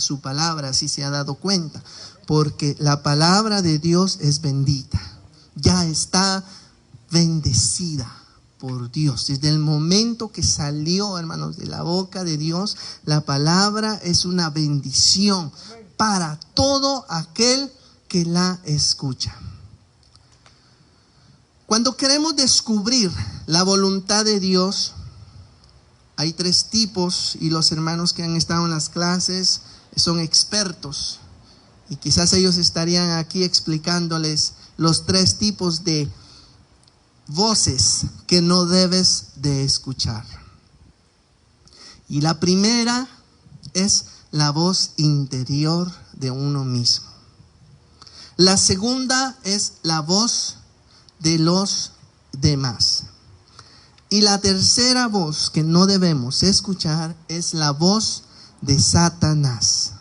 su palabra, si se ha dado cuenta, porque la palabra de Dios es bendita, ya está bendecida por Dios. Desde el momento que salió, hermanos, de la boca de Dios, la palabra es una bendición para todo aquel que la escucha. Cuando queremos descubrir la voluntad de Dios, hay 3 tipos, y los hermanos que han estado en las clases son expertos, y quizás ellos estarían aquí explicándoles los 3 tipos de voces que no debes de escuchar. Y la primera es la voz interior de uno mismo. La segunda es la voz de los demás. Y la tercera voz que no debemos escuchar es la voz de Satanás.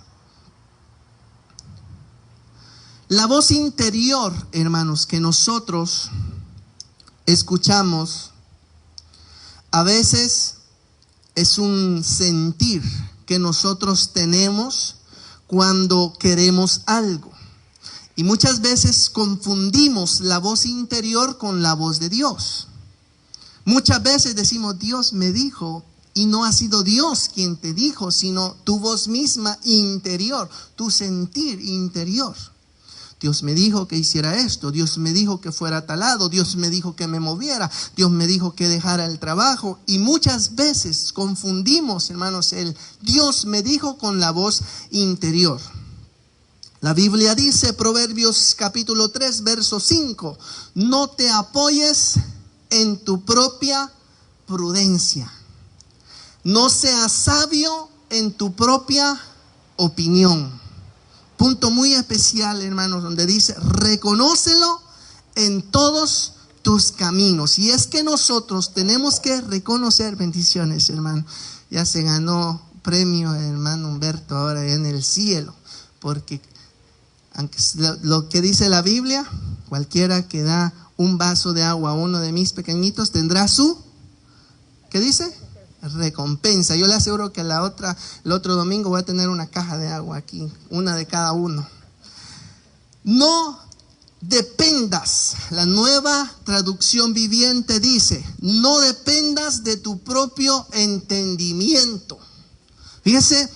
La voz interior, hermanos, que nosotros escuchamos, a veces es un sentir que nosotros tenemos cuando queremos algo. Y muchas veces confundimos la voz interior con la voz de Dios. Muchas veces decimos, Dios me dijo, y no ha sido Dios quien te dijo, sino tu voz misma interior, tu sentir interior. Dios me dijo que hiciera esto, Dios me dijo que fuera a tal lado, Dios me dijo que me moviera, Dios me dijo que dejara el trabajo. Y muchas veces confundimos, hermanos, el Dios me dijo con la voz interior. La Biblia dice, Proverbios capítulo 3, verso 5, no te apoyes en tu propia prudencia. No seas sabio en tu propia opinión. Punto muy especial, hermanos, donde dice, reconócelo en todos tus caminos. Y es que nosotros tenemos que reconocer, bendiciones, hermano. Ya se ganó premio, hermano Humberto, ahora en el cielo. Porque aunque lo que dice la Biblia, cualquiera que da un vaso de agua a uno de mis pequeñitos tendrá su, ¿qué dice? Recompensa. Yo le aseguro que el otro domingo voy a tener una caja de agua aquí, una de cada uno. No dependas, la Nueva Traducción Viviente dice, no dependas de tu propio entendimiento. Fíjese,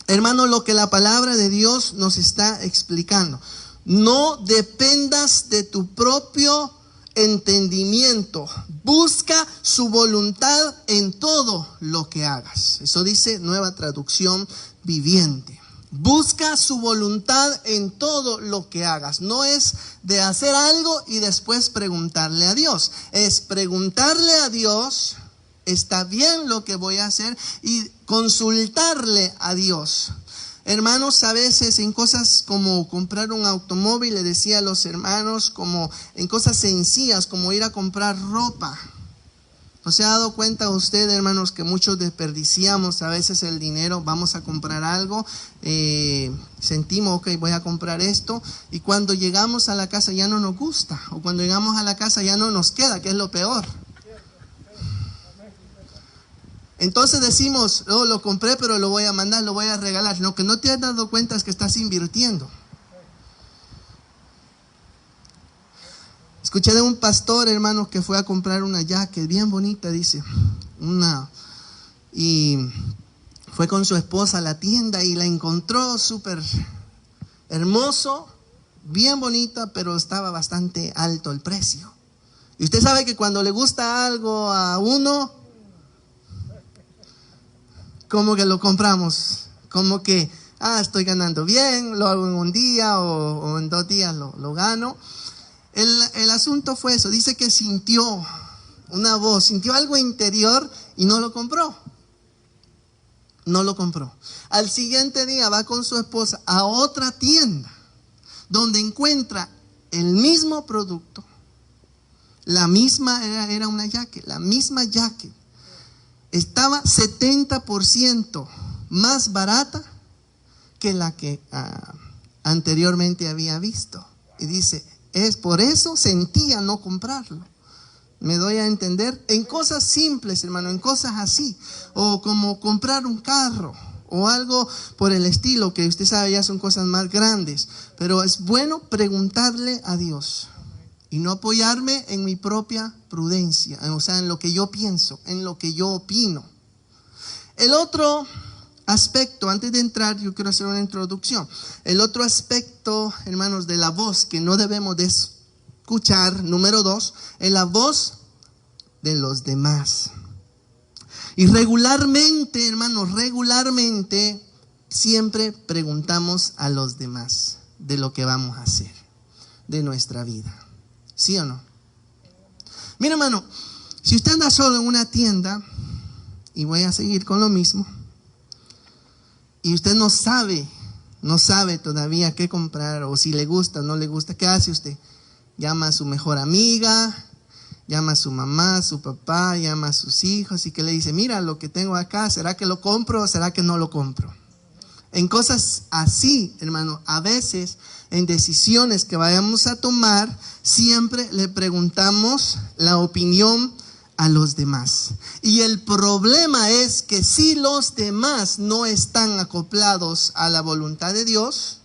hermano, lo que la palabra de Dios nos está explicando. No dependas de tu propio entendimiento. Busca su voluntad en todo lo que hagas. Eso dice Nueva Traducción Viviente. Busca su voluntad en todo lo que hagas. No es de hacer algo y después preguntarle a Dios. Es preguntarle a Dios, ¿está bien lo que voy a hacer? Y consultarle a Dios. Hermanos, a veces en cosas como comprar un automóvil, le decía a los hermanos, como en cosas sencillas, como ir a comprar ropa. ¿No se ha dado cuenta usted, hermanos, que muchos desperdiciamos a veces el dinero? Vamos a comprar algo, sentimos, ok, voy a comprar esto, y cuando llegamos a la casa ya no nos gusta, o cuando llegamos a la casa ya no nos queda, que es lo peor. Entonces decimos, oh, lo compré, pero lo voy a mandar, lo voy a regalar. Lo que no te has dado cuenta es que estás invirtiendo. Escuché de un pastor, hermano, que fue a comprar una jacket bien bonita, dice, y fue con su esposa a la tienda y la encontró súper hermoso, bien bonita, pero estaba bastante alto el precio. Y usted sabe que cuando le gusta algo a uno, como que lo compramos, como que, estoy ganando bien, lo hago en un día o en 2 días lo gano. El asunto fue eso, dice que sintió una voz, sintió algo interior y no lo compró. No lo compró. Al siguiente día va con su esposa a otra tienda donde encuentra el mismo producto, la misma, era una jacket, la misma jacket. Estaba 70% más barata que la que anteriormente había visto. Y dice, es por eso sentía no comprarlo. Me doy a entender en cosas simples, hermano, en cosas así. O como comprar un carro. o algo por el estilo, que usted sabe ya son cosas más grandes. Pero es bueno preguntarle a Dios y no apoyarme en mi propia prudencia, o sea, en lo que yo pienso, en lo que yo opino. El otro aspecto, antes de entrar, yo quiero hacer una introducción. El otro aspecto, hermanos, de la voz que no debemos de escuchar, número 2, es la voz de los demás. Y regularmente, hermanos, siempre preguntamos a los demás de lo que vamos a hacer, de nuestra vida. ¿Sí o no? Mira, hermano, si usted anda solo en una tienda, y voy a seguir con lo mismo, y usted no sabe todavía qué comprar, o si le gusta o no le gusta, ¿qué hace usted? Llama a su mejor amiga, llama a su mamá, a su papá, llama a sus hijos y que le dice, mira lo que tengo acá, ¿será que lo compro o será que no lo compro? En cosas así, hermano, a veces en decisiones que vayamos a tomar, siempre le preguntamos la opinión a los demás. Y el problema es que si los demás no están acoplados a la voluntad de Dios,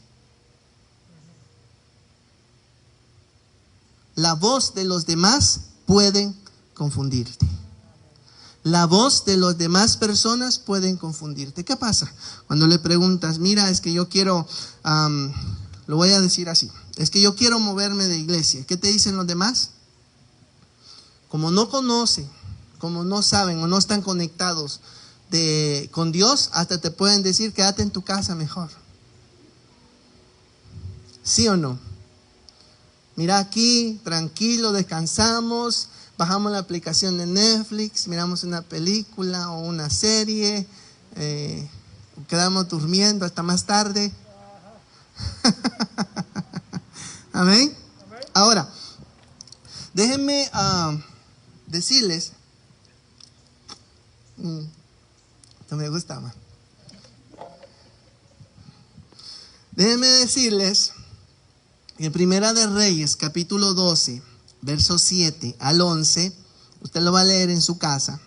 la voz de los demás pueden confundirte. La voz de las demás personas pueden confundirte. ¿Qué pasa? Cuando le preguntas, mira, es que yo quiero, lo voy a decir así, es que yo quiero moverme de iglesia. ¿Qué te dicen los demás? Como no conocen, como no saben o no están conectados con Dios, hasta te pueden decir, quédate en tu casa mejor. ¿Sí o no? Mira aquí, tranquilo, descansamos, bajamos la aplicación de Netflix, miramos una película o una serie, quedamos durmiendo hasta más tarde. Amén. Ahora, déjenme decirles, esto me gusta más. Déjenme decirles que en Primera de Reyes, capítulo 12, versos 7 al 11, usted lo va a leer en su casa.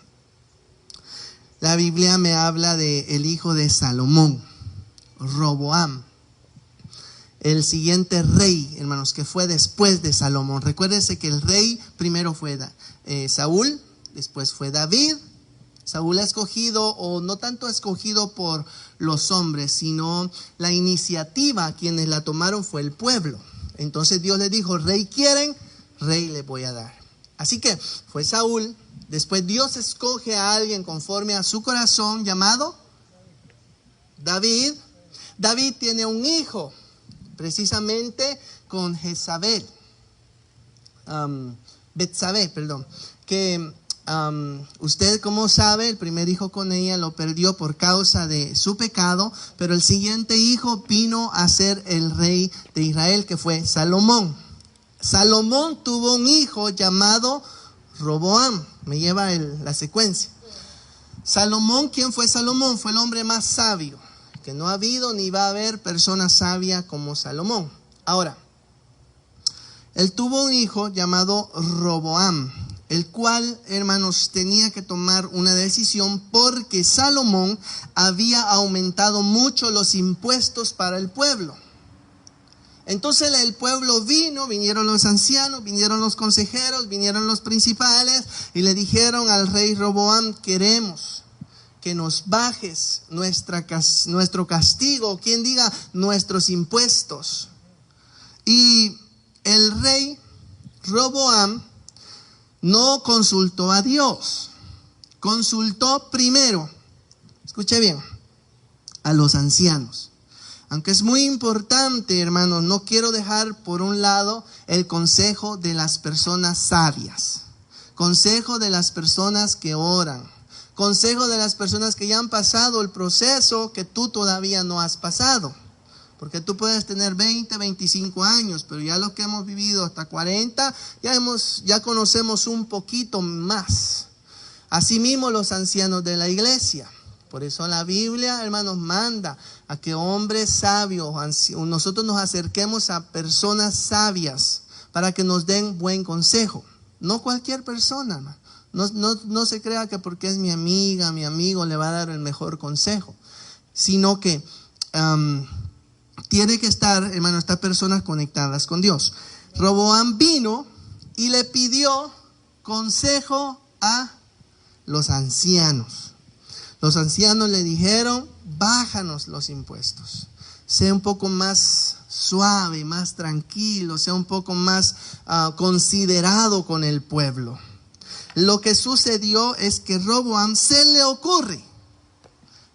La Biblia me habla de el hijo de Salomón, Roboam, el siguiente rey, hermanos, que fue después de Salomón. Recuérdense que el rey primero fue Saúl, después fue David. Saúl ha escogido, o no tanto escogido por los hombres, sino la iniciativa, quienes la tomaron fue el pueblo. Entonces Dios le dijo, rey quieren, rey le voy a dar. Así que fue Saúl. Después Dios escoge a alguien conforme a su corazón, llamado David. David tiene un hijo, precisamente con Jezabel, Betsabé, que usted, como sabe, el primer hijo con ella lo perdió por causa de su pecado, pero el siguiente hijo vino a ser el rey de Israel, que fue Salomón. Salomón tuvo un hijo llamado Roboam, me lleva la secuencia. Salomón, ¿quién fue Salomón? Fue el hombre más sabio, que no ha habido ni va a haber persona sabia como Salomón. Ahora, él tuvo un hijo llamado Roboam, el cual, hermanos, tenía que tomar una decisión porque Salomón había aumentado mucho los impuestos para el pueblo. Entonces el pueblo vinieron los ancianos, vinieron los consejeros, vinieron los principales y le dijeron al rey Roboam, queremos que nos bajes nuestro castigo, quien diga nuestros impuestos. Y el rey Roboam no consultó a Dios, consultó primero, escuche bien, a los ancianos. Aunque es muy importante, hermanos, no quiero dejar por un lado el consejo de las personas sabias, consejo de las personas que oran, consejo de las personas que ya han pasado el proceso que tú todavía no has pasado. Porque tú puedes tener 20, 25 años, pero ya los que hemos vivido hasta 40, ya conocemos un poquito más. Asimismo los ancianos de la iglesia. Por eso la Biblia, hermanos, manda a que hombres sabios, nosotros nos acerquemos a personas sabias para que nos den buen consejo. No cualquier persona, no se crea que porque es mi amiga, mi amigo le va a dar el mejor consejo. sino que tiene que estar, hermano, estas personas conectadas con Dios. Roboam vino y le pidió consejo a los ancianos. Los ancianos le dijeron: bájanos los impuestos, sea un poco más suave, más tranquilo, sea un poco más considerado con el pueblo. Lo que sucedió es que Roboam se le ocurre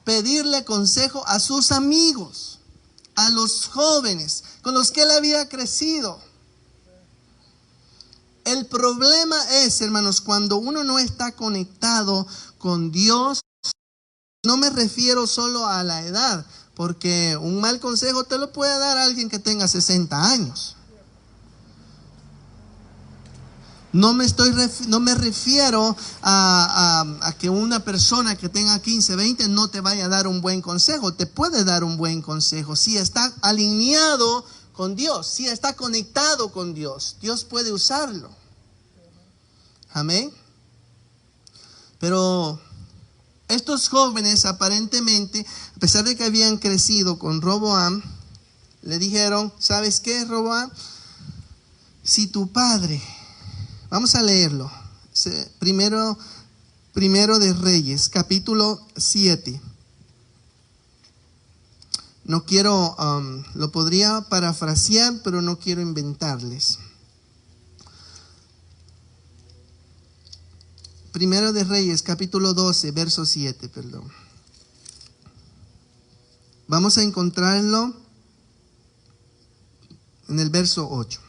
pedirle consejo a sus amigos, a los jóvenes con los que él había crecido. El problema es, hermanos, cuando uno no está conectado con Dios. No me refiero solo a la edad, porque un mal consejo te lo puede dar alguien que tenga 60 años. No me refiero a que una persona que tenga 15, 20 no te vaya a dar un buen consejo. Te puede dar un buen consejo si está alineado con Dios, si está conectado con Dios. Dios puede usarlo. Amén. Pero estos jóvenes aparentemente, a pesar de que habían crecido con Roboam, le dijeron: ¿sabes qué, Roboam? Si tu padre, vamos a leerlo, primero de Reyes, capítulo 7. No quiero, lo podría parafrasear, pero no quiero inventarles. Primero de Reyes, capítulo 12, verso 7, perdón. Vamos a encontrarlo en el verso 8.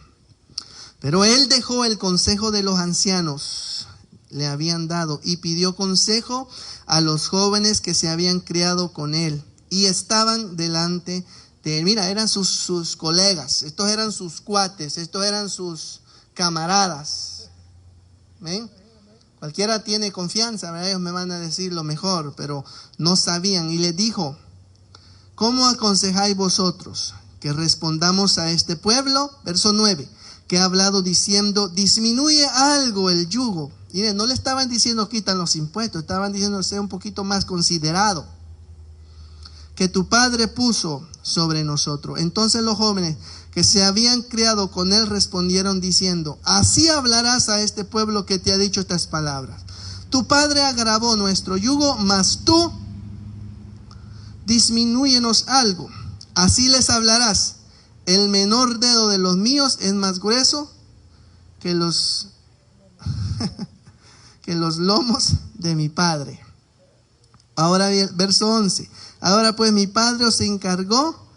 Pero él dejó el consejo de los ancianos, le habían dado, y pidió consejo a los jóvenes que se habían criado con él y estaban delante de él. Mira, eran sus colegas, estos eran sus cuates, estos eran sus camaradas. ¿Ven? Cualquiera tiene confianza, ¿verdad? Ellos me van a decir lo mejor, pero no sabían. Y les dijo: ¿cómo aconsejáis vosotros que respondamos a este pueblo? Verso 9, que ha hablado diciendo: disminuye algo el yugo. Miren, no le estaban diciendo quitan los impuestos, estaban diciendo sea un poquito más considerado, que tu padre puso sobre nosotros. Entonces los jóvenes que se habían criado con él respondieron diciendo: así hablarás a este pueblo que te ha dicho estas palabras. Tu padre agravó nuestro yugo, mas tú disminúyenos algo. Así les hablarás: el menor dedo de los míos es más grueso que los que los lomos de mi padre. Ahora bien, verso 11. Ahora pues mi padre os encargó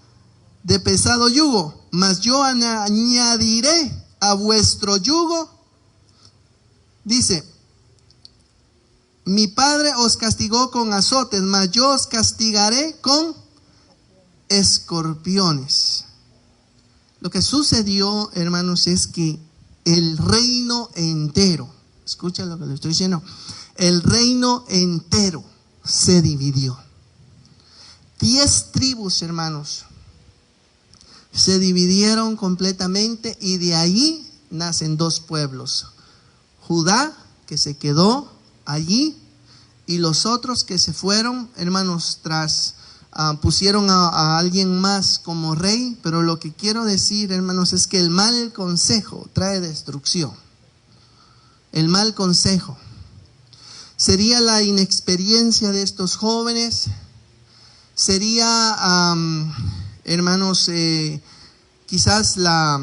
de pesado yugo, mas yo añadiré a vuestro yugo. Dice: mi padre os castigó con azotes, mas yo os castigaré con escorpiones. Lo que sucedió, hermanos, es que el reino entero, escucha lo que le estoy diciendo, el reino entero se dividió. 10 tribus, hermanos, se dividieron completamente, y de ahí nacen 2 pueblos: Judá, que se quedó allí, y los otros que se fueron, hermanos, pusieron a alguien más como rey. Pero lo que quiero decir, hermanos, es que el mal consejo trae destrucción. El mal consejo sería la inexperiencia de estos jóvenes, sería, hermanos, quizás la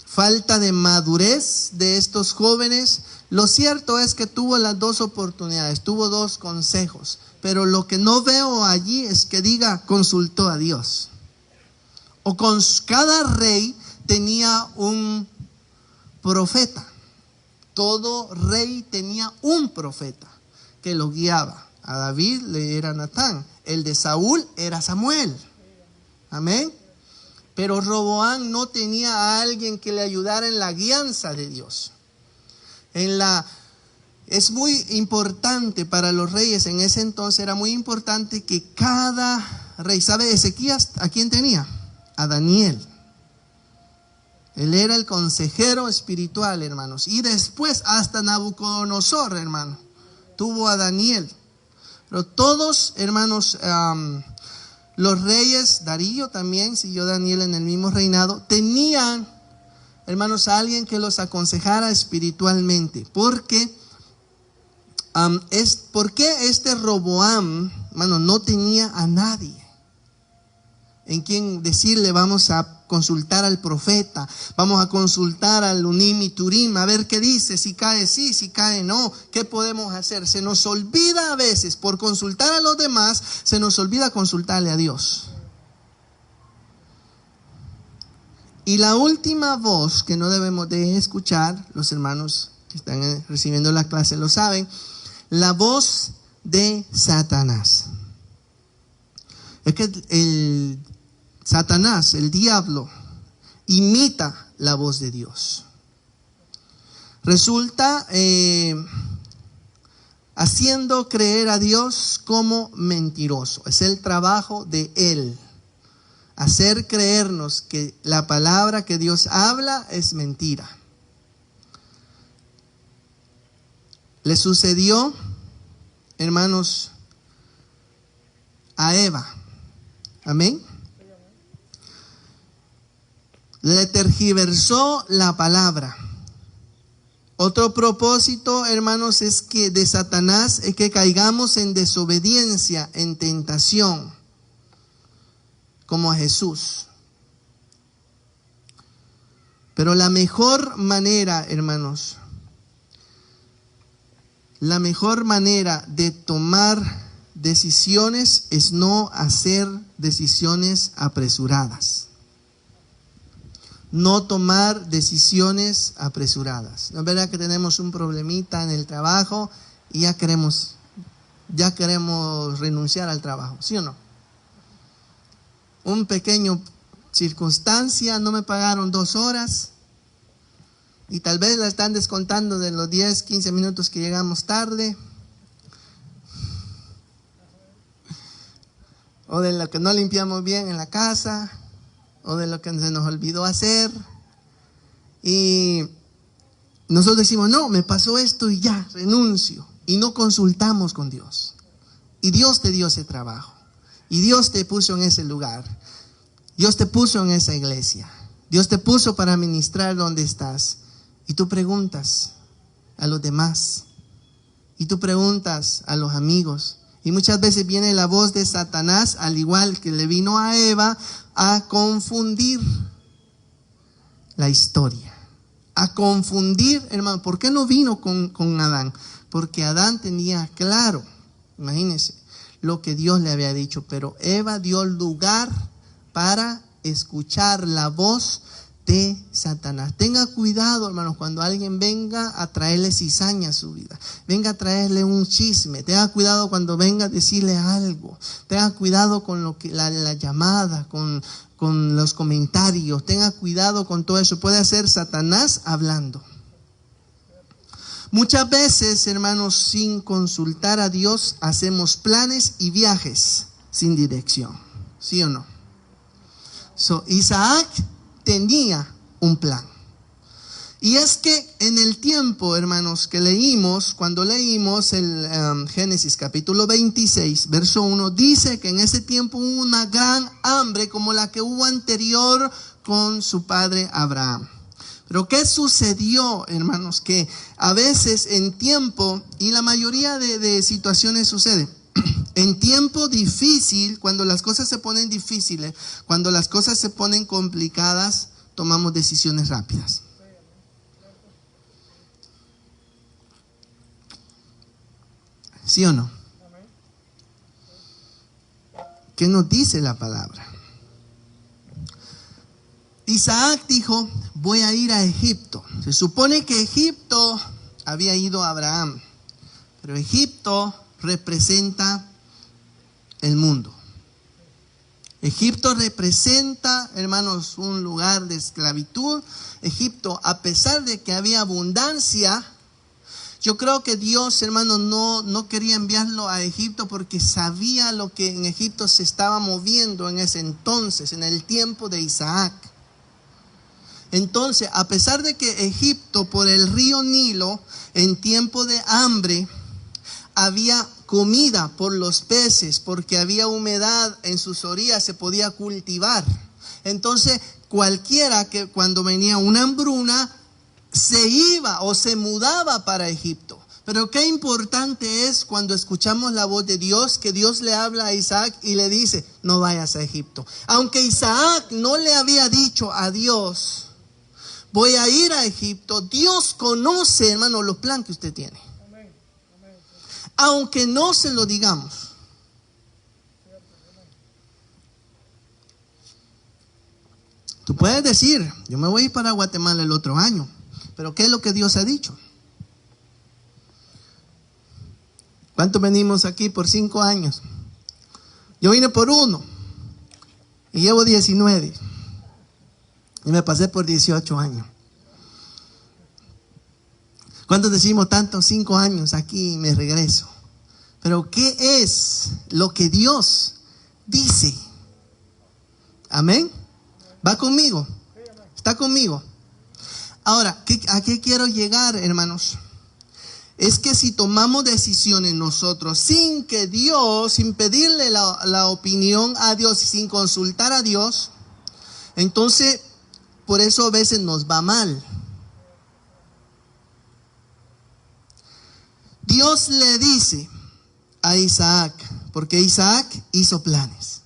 falta de madurez de estos jóvenes. Lo cierto es que tuvo las 2 oportunidades, tuvo 2 consejos, pero lo que no veo allí es que diga consultó a Dios. O con cada rey tenía un profeta. Todo rey tenía un profeta que lo guiaba. A David le era Natán, el de Saúl era Samuel. Amén. Pero Roboam no tenía a alguien que le ayudara en la guianza de Dios. Es muy importante para los reyes en ese entonces, era muy importante que cada rey, ¿sabe Ezequías a quién tenía? A Daniel. Él era el consejero espiritual, hermanos. Y después hasta Nabucodonosor, hermano, tuvo a Daniel. Pero todos, hermanos, Los reyes, Darío también, siguió Daniel en el mismo reinado, tenían, hermanos, a alguien que los aconsejara espiritualmente. ¿Por qué este Roboam, hermano, no tenía a nadie en quien decirle: vamos a consultar al profeta, vamos a consultar al Unim y Turim, a ver qué dice, si cae sí, si cae no, qué podemos hacer? Se nos olvida a veces, por consultar a los demás, se nos olvida consultarle a Dios. Y la última voz que no debemos de escuchar, los hermanos que están recibiendo la clase lo saben, la voz de Satanás. Es que el Satanás, el diablo, imita la voz de Dios. Resulta haciendo creer a Dios como mentiroso. Es el trabajo de él, hacer creernos que la palabra que Dios habla es mentira. Le sucedió, hermanos, a Eva. Amén. Le tergiversó la palabra. Otro propósito, hermanos, es que de Satanás es que caigamos en desobediencia, en tentación, como a Jesús. Pero la mejor manera, hermanos, la mejor manera de tomar decisiones es no hacer decisiones apresuradas. No tomar decisiones apresuradas. ¿No es verdad que tenemos un problemita en el trabajo y ya queremos renunciar al trabajo? ¿Sí o no? Un pequeño circunstancia, no me pagaron 2 horas y tal vez la están descontando de los 10, 15 minutos que llegamos tarde, o de lo que no limpiamos bien en la casa, o de lo que se nos olvidó hacer. Y nosotros decimos: no, me pasó esto y ya, renuncio. Y no consultamos con Dios. Y Dios te dio ese trabajo. Y Dios te puso en ese lugar. Dios te puso en esa iglesia. Dios te puso para ministrar donde estás. Y tú preguntas a los demás. Y tú preguntas a los amigos. Y muchas veces viene la voz de Satanás, al igual que le vino a Eva, a confundir la historia. A confundir, hermano. ¿Por qué no vino con Adán? Porque Adán tenía claro, imagínense, lo que Dios le había dicho. Pero Eva dio lugar para escuchar la voz de Satanás. Tenga cuidado, hermanos, cuando alguien venga a traerle cizaña a su vida, venga a traerle un chisme. Tenga cuidado cuando venga a decirle algo. Tenga cuidado con lo que la llamada, con los comentarios. Tenga cuidado con todo eso. Puede ser Satanás hablando. Muchas veces, hermanos, sin consultar a Dios, hacemos planes y viajes sin dirección. ¿Sí o no? Isaac tenía un plan. Y es que en el tiempo, hermanos, que leímos, cuando leímos el Génesis capítulo 26, verso 1, dice que en ese tiempo hubo una gran hambre como la que hubo anterior con su padre Abraham. Pero ¿qué sucedió, hermanos? Que a veces en tiempo, y la mayoría de situaciones sucede, en tiempo difícil, cuando las cosas se ponen difíciles, cuando las cosas se ponen complicadas, tomamos decisiones rápidas. ¿Sí o no? ¿Qué nos dice la palabra? Isaac dijo: voy a ir a Egipto. Se supone que Egipto había ido a Abraham, pero Egipto representa el mundo. Egipto representa, hermanos, un lugar de esclavitud. Egipto, a pesar de que había abundancia, yo creo que Dios, hermanos, no quería enviarlo a Egipto porque sabía lo que en Egipto se estaba moviendo en ese entonces, en el tiempo de Isaac. Entonces, a pesar de que Egipto, por el río Nilo, en tiempo de hambre, había comida por los peces, porque había humedad en sus orillas, se podía cultivar. Entonces, cualquiera que cuando venía una hambruna, se iba o se mudaba para Egipto. Pero qué importante es cuando escuchamos la voz de Dios, que Dios le habla a Isaac y le dice, no vayas a Egipto. Aunque Isaac no le había dicho a Dios, voy a ir a Egipto, Dios conoce, hermano, los planes que usted tiene. Aunque no se lo digamos. Tú puedes decir, yo me voy a ir para Guatemala el otro año, pero ¿qué es lo que Dios ha dicho? ¿Cuántos venimos aquí por 5 años? Yo vine por 1 y llevo 19 y me pasé por 18 años. ¿Cuántos decimos tantos 5 años aquí y me regreso? Pero ¿qué es lo que Dios dice? Amén. ¿Va conmigo? ¿Está conmigo? Ahora, ¿a qué quiero llegar, hermanos? Es que si tomamos decisiones nosotros sin que Dios, sin pedirle la opinión a Dios y sin consultar a Dios, entonces por eso a veces nos va mal. Dios le dice a Isaac, porque Isaac hizo planes.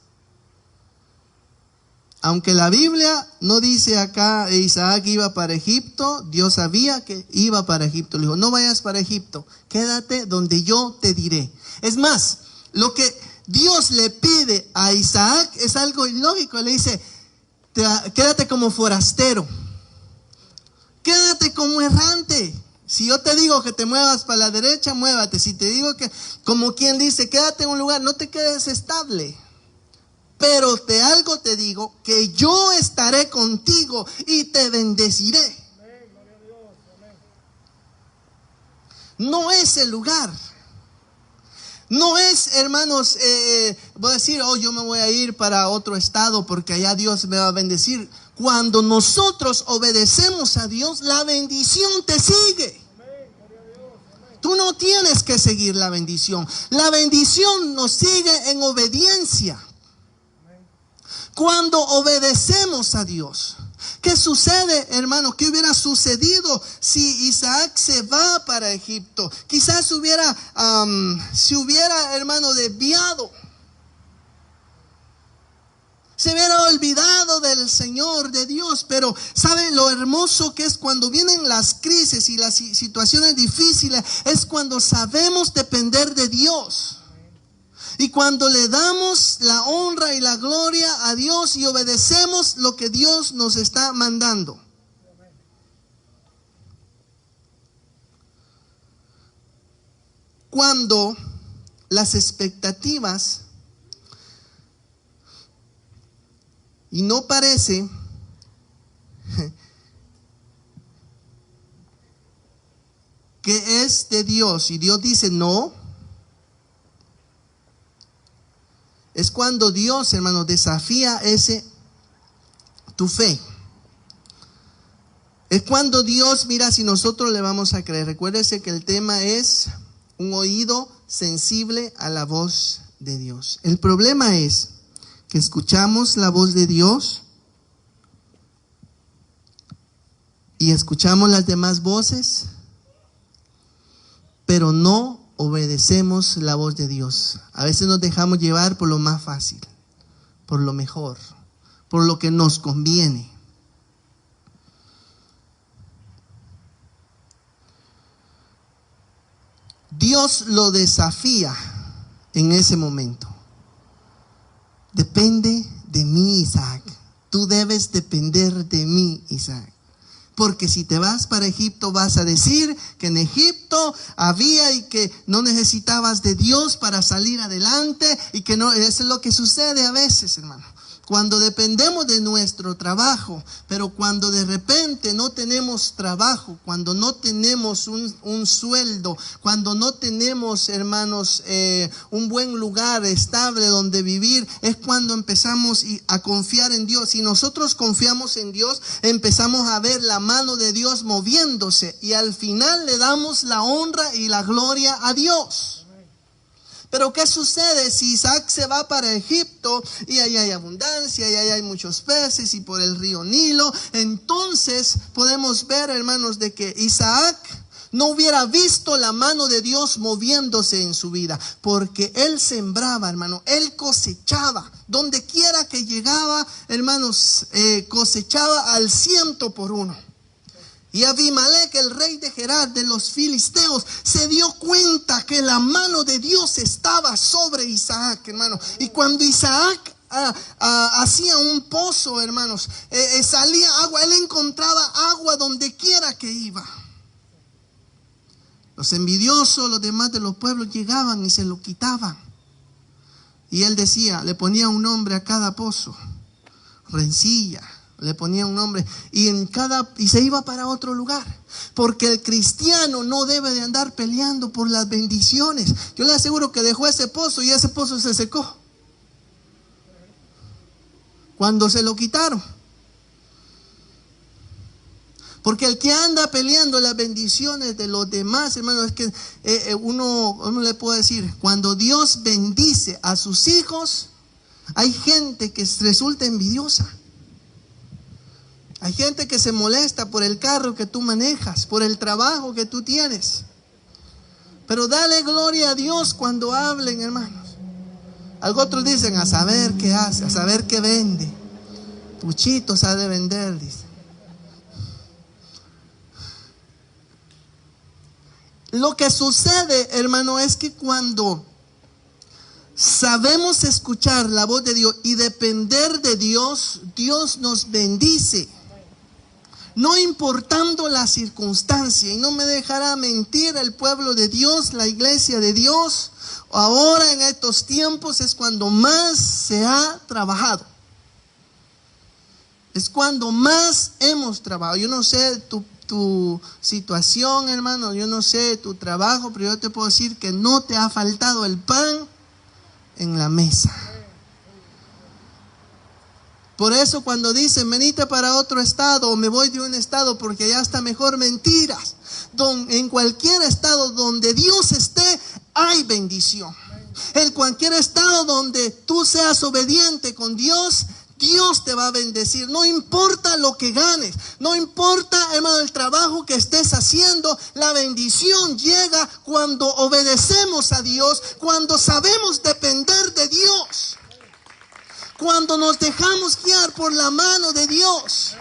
Aunque la Biblia no dice acá Isaac iba para Egipto, Dios sabía que iba para Egipto. Le dijo, no vayas para Egipto, quédate donde yo te diré. Es más, lo que Dios le pide a Isaac es algo ilógico. Le dice, quédate como forastero, quédate como errante. Si yo te digo que te muevas para la derecha, muévate. Si te digo que, como quien dice, quédate en un lugar, no te quedes estable. Pero algo te digo, que yo estaré contigo y te bendeciré. No es el lugar. No es, hermanos, voy a decir, yo me voy a ir para otro estado porque allá Dios me va a bendecir. Cuando nosotros obedecemos a Dios, la bendición te sigue. Tú no tienes que seguir la bendición. La bendición nos sigue en obediencia. Cuando obedecemos a Dios. ¿Qué sucede, hermano? ¿Qué hubiera sucedido si Isaac se va para Egipto? Quizás se hubiera, hermano, desviado. Se hubiera olvidado del Señor, de Dios. Pero ¿saben lo hermoso que es cuando vienen las crisis y las situaciones difíciles? Es cuando sabemos depender de Dios. Y cuando le damos la honra y la gloria a Dios y obedecemos lo que Dios nos está mandando. Cuando las expectativas, y no parece que es de Dios, y Dios dice no, es cuando Dios, hermano, desafía tu fe. Es cuando Dios, mira, si nosotros le vamos a creer. Recuérdese que el tema es un oído sensible a la voz de Dios. El problema es que escuchamos la voz de Dios y escuchamos las demás voces, pero no obedecemos la voz de Dios. A veces nos dejamos llevar por lo más fácil, por lo mejor, por lo que nos conviene. Dios lo desafía en ese momento. Depende de mí, Isaac. Tú debes depender de mí, Isaac. Porque si te vas para Egipto vas a decir que en Egipto había y que no necesitabas de Dios para salir adelante y que no, eso es lo que sucede a veces, hermano. Cuando dependemos de nuestro trabajo, pero cuando de repente no tenemos trabajo, cuando no tenemos un sueldo, cuando no tenemos, hermanos, un buen lugar estable donde vivir, es cuando empezamos a confiar en Dios. Si nosotros confiamos en Dios, empezamos a ver la mano de Dios moviéndose y al final le damos la honra y la gloria a Dios. Pero ¿qué sucede si Isaac se va para Egipto y ahí hay abundancia y ahí hay muchos peces y por el río Nilo? Entonces podemos ver, hermanos, de que Isaac no hubiera visto la mano de Dios moviéndose en su vida, porque él sembraba, hermano, él cosechaba. Donde quiera que llegaba, hermanos, cosechaba al 100%. Y Abimelech, el rey de Gerar de los filisteos, se dio cuenta que la mano de Dios estaba sobre Isaac, hermano. Y cuando Isaac hacía un pozo, hermanos, salía agua, él encontraba agua donde quiera que iba. Los envidiosos, los demás de los pueblos llegaban y se lo quitaban. Y él decía, le ponía un nombre a cada pozo, rencilla. Le ponía un nombre y se iba para otro lugar, porque el cristiano no debe de andar peleando por las bendiciones. Yo le aseguro que dejó ese pozo y ese pozo se secó cuando se lo quitaron. Porque el que anda peleando las bendiciones de los demás, hermano, es que uno le puede decir, cuando Dios bendice a sus hijos, hay gente que resulta envidiosa. Hay gente que se molesta por el carro que tú manejas, por el trabajo que tú tienes. Pero dale gloria a Dios cuando hablen, hermanos. Algo otros dicen, a saber qué hace, a saber qué vende. Puchitos ha de vender, dice. Lo que sucede, hermano, es que cuando sabemos escuchar la voz de Dios y depender de Dios, Dios nos bendice. No importando la circunstancia, y no me dejará mentir el pueblo de Dios, la iglesia de Dios, ahora en estos tiempos es cuando más se ha trabajado. Es cuando más hemos trabajado. Yo no sé tu situación, hermano, yo no sé tu trabajo, pero yo te puedo decir que no te ha faltado el pan en la mesa. Por eso cuando dicen, venite para otro estado o me voy de un estado porque allá está mejor, mentiras. En cualquier estado donde Dios esté, hay bendición. En cualquier estado donde tú seas obediente con Dios, Dios te va a bendecir. No importa lo que ganes, no importa, hermano, el trabajo que estés haciendo, la bendición llega cuando obedecemos a Dios, cuando sabemos depender de Dios. Cuando nos dejamos guiar por la mano de Dios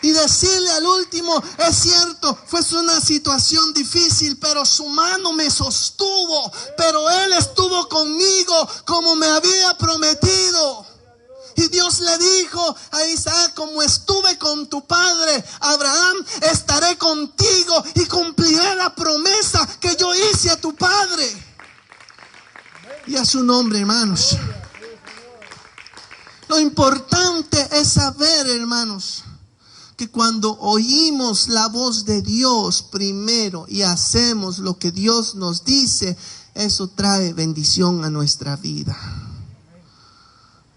y decirle al último, es cierto, fue una situación difícil, pero su mano me sostuvo, pero Él estuvo conmigo como me había prometido. Y Dios le dijo a Isaac, como estuve con tu padre Abraham, estaré contigo y cumpliré la promesa que yo hice a tu padre. Y a su nombre, hermanos. Lo importante es saber, hermanos, que cuando oímos la voz de Dios primero y hacemos lo que Dios nos dice, eso trae bendición a nuestra vida.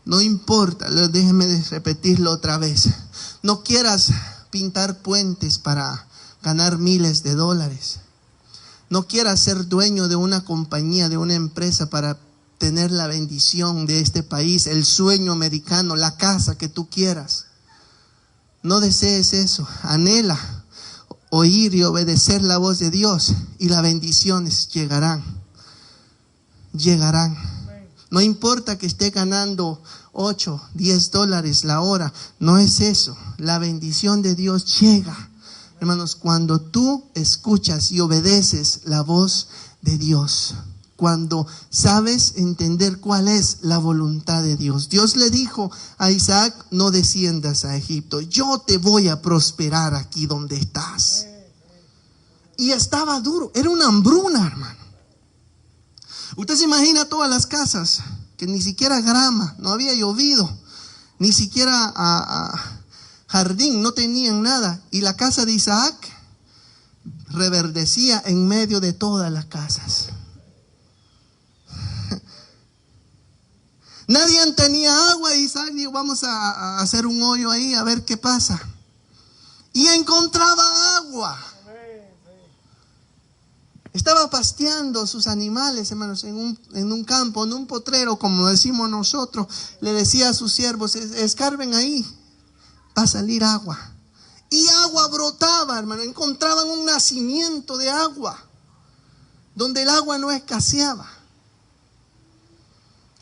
No importa, déjeme repetirlo otra vez. No quieras pintar puentes para ganar miles de dólares. No quieras ser dueño de una compañía, de una empresa para tener la bendición de este país, el sueño americano, la casa que tú quieras. No desees eso, anhela oír y obedecer la voz de Dios y las bendiciones llegarán. No importa que esté ganando 8, 10 dólares la hora, no es eso. La bendición de Dios llega, hermanos, cuando tú escuchas y obedeces la voz de Dios. Cuando sabes entender cuál es la voluntad de Dios. Dios le dijo a Isaac, no desciendas a Egipto, yo te voy a prosperar aquí donde estás. Y estaba duro, era una hambruna, hermano. Usted se imagina todas las casas, que ni siquiera grama, no había llovido, ni siquiera jardín, no tenían nada. Y la casa de Isaac reverdecía en medio de todas las casas. Nadie tenía agua y Isaac dijo, vamos a hacer un hoyo ahí a ver qué pasa. Y encontraba agua. Estaba pasteando sus animales, hermanos, en un campo, en un potrero, como decimos nosotros. Le decía a sus siervos, escarben ahí, va a salir agua. Y agua brotaba, hermano. Encontraban un nacimiento de agua, donde el agua no escaseaba.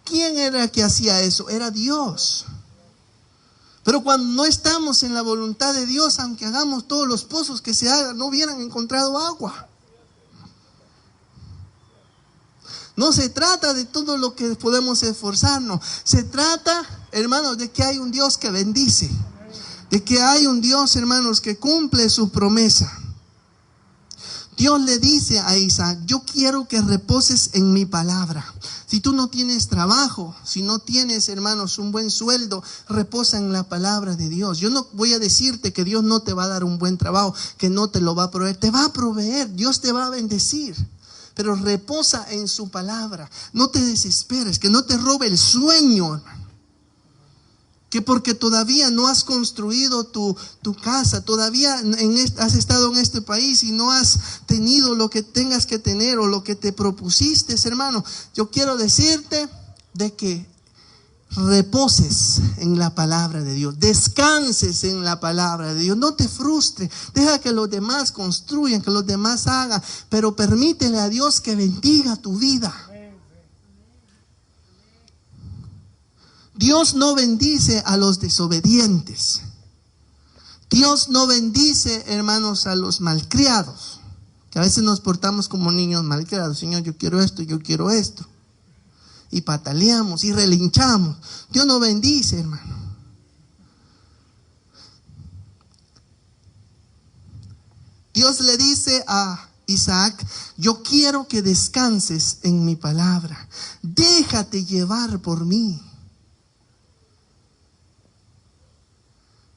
¿Quién era el que hacía eso? Era Dios. Pero cuando no estamos en la voluntad de Dios, aunque hagamos todos los pozos que se hagan, no hubieran encontrado agua. No se trata de todo lo que podemos esforzarnos. Se trata, hermanos, de que hay un Dios que bendice. De que hay un Dios, hermanos, que cumple su promesa. Dios le dice a Isaac, yo quiero que reposes en mi palabra. Si tú no tienes trabajo, si no tienes, hermanos, un buen sueldo, reposa en la palabra de Dios. Yo no voy a decirte que Dios no te va a dar un buen trabajo, que no te lo va a proveer. Te va a proveer, Dios te va a bendecir. Pero reposa en su palabra. No te desesperes, que no te robe el sueño, hermano. Que porque todavía no has construido tu casa, todavía has estado en este país y no has tenido lo que tengas que tener o lo que te propusiste, hermano. Yo quiero decirte de que reposes en la palabra de Dios, descanses en la palabra de Dios, no te frustres, deja que los demás construyan, que los demás hagan, pero permítele a Dios que bendiga tu vida. Dios no bendice a los desobedientes. Dios no bendice, hermanos, a los malcriados, que a veces nos portamos como niños malcriados. Señor, yo quiero esto, yo quiero esto. Y pataleamos y relinchamos. Dios no bendice, hermano. Dios le dice a Isaac, yo quiero que descanses en mi palabra. Déjate llevar por mí.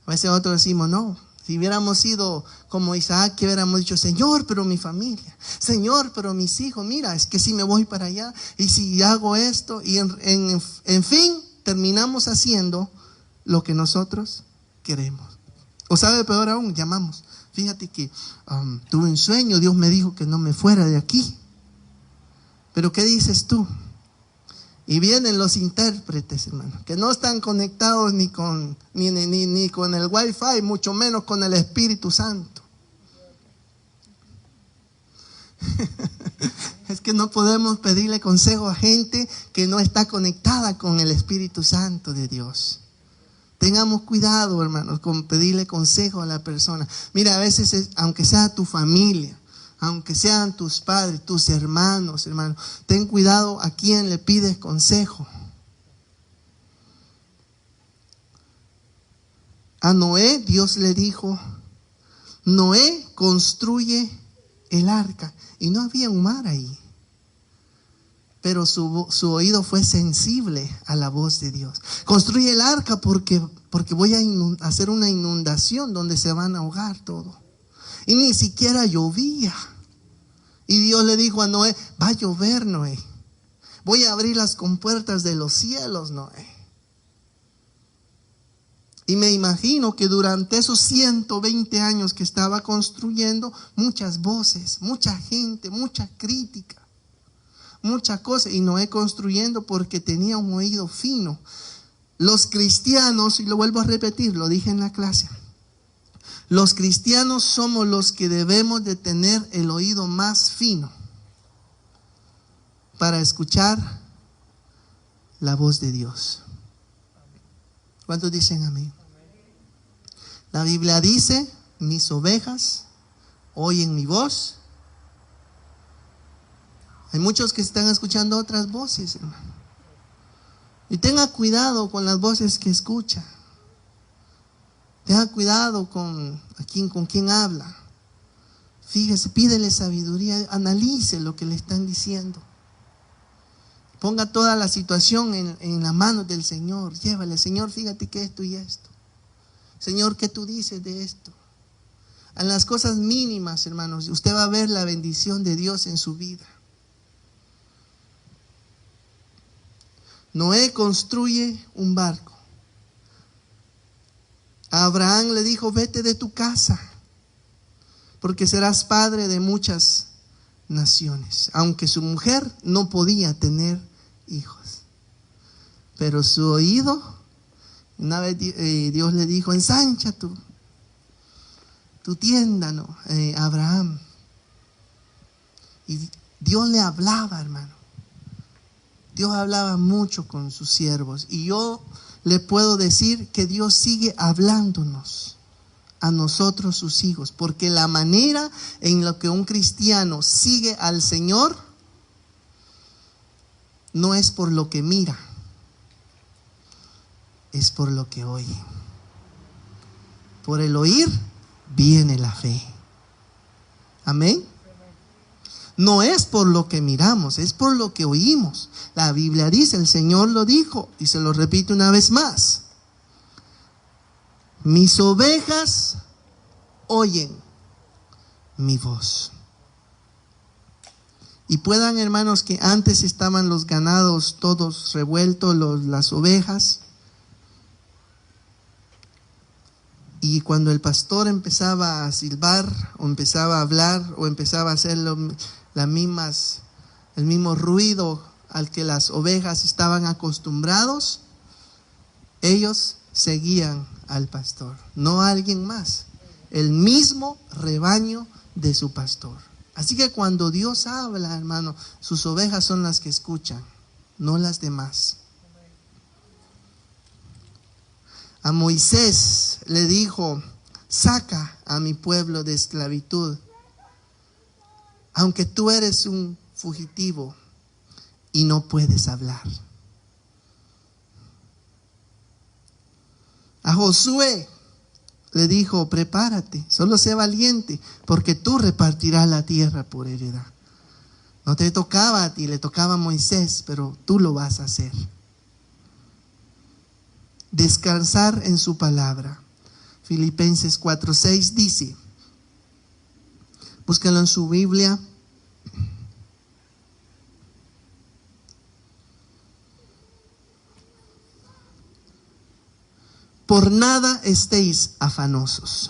A veces nosotros decimos, no, si hubiéramos sido como Isaac, que hubiéramos dicho, Señor, pero mi familia, Señor, pero mis hijos, mira, es que si me voy para allá, y si hago esto, y en fin, terminamos haciendo lo que nosotros queremos. O sabe, peor aún, llamamos, fíjate que tuve un sueño, Dios me dijo que no me fuera de aquí. Pero ¿qué dices tú? Y vienen los intérpretes, hermano, que no están conectados ni con el Wi-Fi, mucho menos con el Espíritu Santo. Es que no podemos pedirle consejo a gente que no está conectada con el Espíritu Santo de Dios. Tengamos cuidado, hermanos, con pedirle consejo a la persona. Mira, a veces, aunque sea tu familia, aunque sean tus padres, tus hermanos, hermanos, ten cuidado a quién le pides consejo. A Noé, Dios le dijo, Noé, construye el arca. Y no había un mar ahí. Pero su oído fue sensible a la voz de Dios. Construye el arca porque voy a hacer una inundación donde se van a ahogar todo. Y ni siquiera llovía. Y Dios le dijo a Noé, va a llover, Noé. Voy a abrir las compuertas de los cielos, Noé. Y me imagino que durante esos 120 años que estaba construyendo, muchas voces, mucha gente, mucha crítica, muchas cosas. Y Noé construyendo porque tenía un oído fino. Los cristianos, y lo vuelvo a repetir, lo dije en la clase, los cristianos somos los que debemos de tener el oído más fino para escuchar la voz de Dios. ¿Cuántos dicen amén? La Biblia dice, mis ovejas oyen mi voz. Hay muchos que están escuchando otras voces, hermano. Y tenga cuidado con las voces que escucha. Tenga cuidado con quién habla. Fíjese, pídele sabiduría, analice lo que le están diciendo. Ponga toda la situación en la mano del Señor. Llévale, Señor, fíjate que esto y esto. Señor, ¿qué tú dices de esto? En las cosas mínimas, hermanos, usted va a ver la bendición de Dios en su vida. Noé construye un barco. A Abraham le dijo, vete de tu casa, porque serás padre de muchas naciones, aunque su mujer no podía tener hijos. Pero su oído, una vez Dios le dijo, ensancha tu tienda, ¿no? Abraham. Y Dios le hablaba, hermano. Dios hablaba mucho con sus siervos. Y yo le puedo decir que Dios sigue hablándonos a nosotros, sus hijos. Porque la manera en la que un cristiano sigue al Señor no es por lo que mira, es por lo que oye. Por el oír viene la fe. Amén. No es por lo que miramos, es por lo que oímos. La Biblia dice, el Señor lo dijo, y se lo repito una vez más: mis ovejas oyen mi voz. Y puedan, hermanos, que antes estaban los ganados todos revueltos, las ovejas. Y cuando el pastor empezaba a silbar, o empezaba a hablar, o empezaba a hacer el mismo ruido al que las ovejas estaban acostumbrados, ellos seguían al pastor, no a alguien más, el mismo rebaño de su pastor. Así que cuando Dios habla, hermano, sus ovejas son las que escuchan, no las demás. A Moisés le dijo, saca a mi pueblo de esclavitud, aunque tú eres un fugitivo y no puedes hablar. A Josué le dijo, prepárate, solo sé valiente, porque tú repartirás la tierra por heredad. No te tocaba a ti, le tocaba a Moisés, pero tú lo vas a hacer. Descansar en su palabra. Filipenses 4:6 dice, búsquenlo en su Biblia. Por nada estéis afanosos,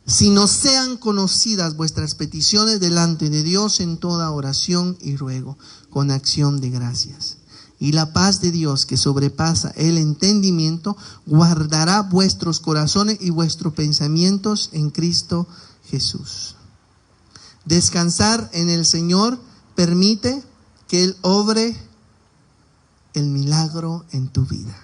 sino sean conocidas vuestras peticiones delante de Dios en toda oración y ruego, con acción de gracias. Y la paz de Dios, que sobrepasa el entendimiento, guardará vuestros corazones y vuestros pensamientos en Cristo Jesús. Descansar en el Señor permite que Él obre el milagro en tu vida.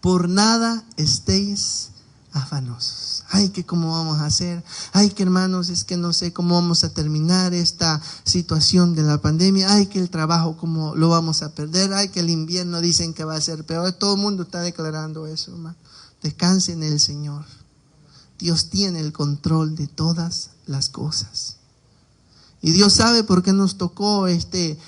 Por nada estéis afanosos. Ay, que cómo vamos a hacer. Ay, que hermanos, es que no sé cómo vamos a terminar esta situación de la pandemia. Ay, que el trabajo cómo lo vamos a perder. Ay, que el invierno dicen que va a ser peor. Todo el mundo está declarando eso, hermano. Descanse en el Señor. Dios tiene el control de todas las cosas. Y Dios sabe por qué nos tocó este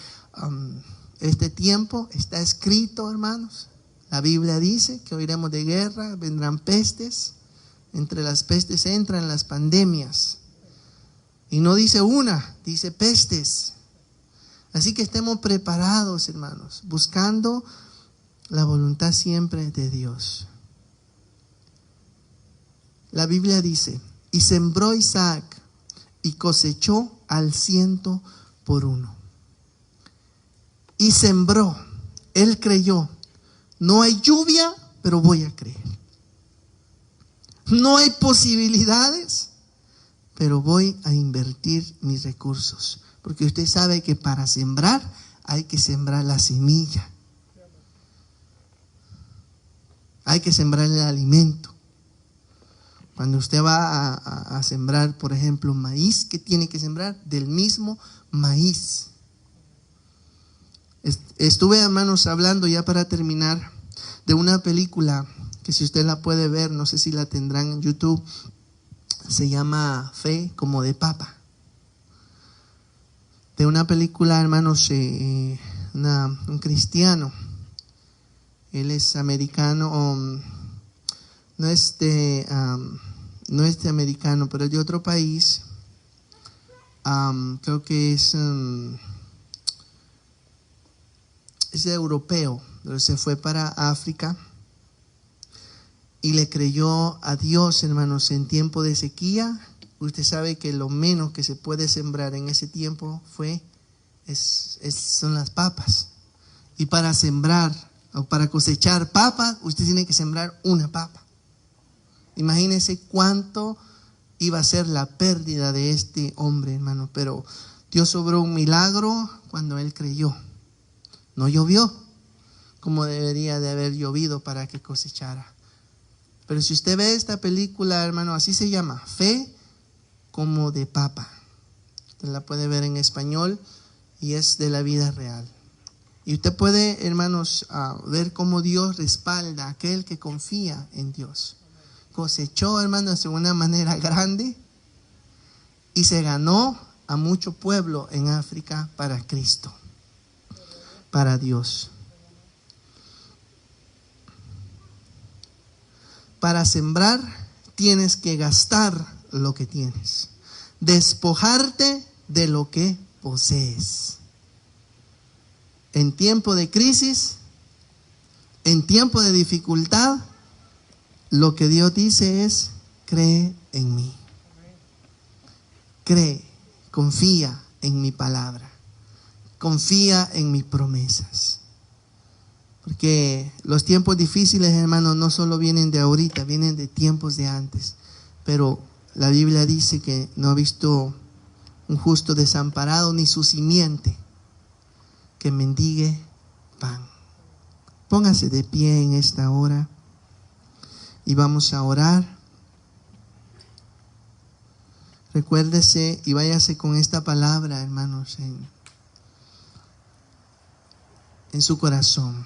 tiempo. Está escrito, hermanos. La Biblia dice que oiremos de guerra, vendrán pestes. Entre las pestes entran las pandemias. Y no dice una, dice pestes. Así que estemos preparados, hermanos, buscando la voluntad siempre de Dios. La Biblia dice, y sembró Isaac y cosechó al 100%. Y sembró, él creyó. No hay lluvia, pero voy a creer. No hay posibilidades, pero voy a invertir mis recursos. Porque usted sabe que para sembrar hay que sembrar la semilla. Hay que sembrar el alimento. Cuando usted va a sembrar, por ejemplo, maíz, ¿qué tiene que sembrar? Del mismo maíz. Estuve, hermanos, hablando ya para terminar de una película que si usted la puede ver, no sé si la tendrán en YouTube, se llama Fe como de Papa. De una película, hermanos, un cristiano, él es americano, no es de americano, pero es de otro país, creo que es europeo, pero se fue para África y le creyó a Dios, hermanos, en tiempo de sequía. Usted sabe que lo menos que se puede sembrar en ese tiempo son las papas. Y para sembrar o para cosechar papas, usted tiene que sembrar una papa. Imagínese cuánto iba a ser la pérdida de este hombre, hermano. Pero Dios obró un milagro cuando él creyó. No llovió como debería de haber llovido para que cosechara. Pero si usted ve esta película, hermano, así se llama, Fe como de papa. Usted la puede ver en español y es de la vida real. Y usted puede, hermanos, ver cómo Dios respalda a aquel que confía en Dios. Cosechó, hermanos, de una manera grande y se ganó a mucho pueblo en África para Cristo, para Dios. Para sembrar tienes que gastar lo que tienes, despojarte de lo que posees. En tiempo de crisis, en tiempo de dificultad, lo que Dios dice es: cree en mí. Cree, confía en mi palabra, confía en mis promesas. Porque los tiempos difíciles, hermanos, no solo vienen de ahorita, vienen de tiempos de antes. Pero la Biblia dice que no ha visto un justo desamparado ni su simiente que mendigue pan. Póngase de pie en esta hora y vamos a orar. Recuérdese y váyase con esta palabra, hermanos, en su corazón.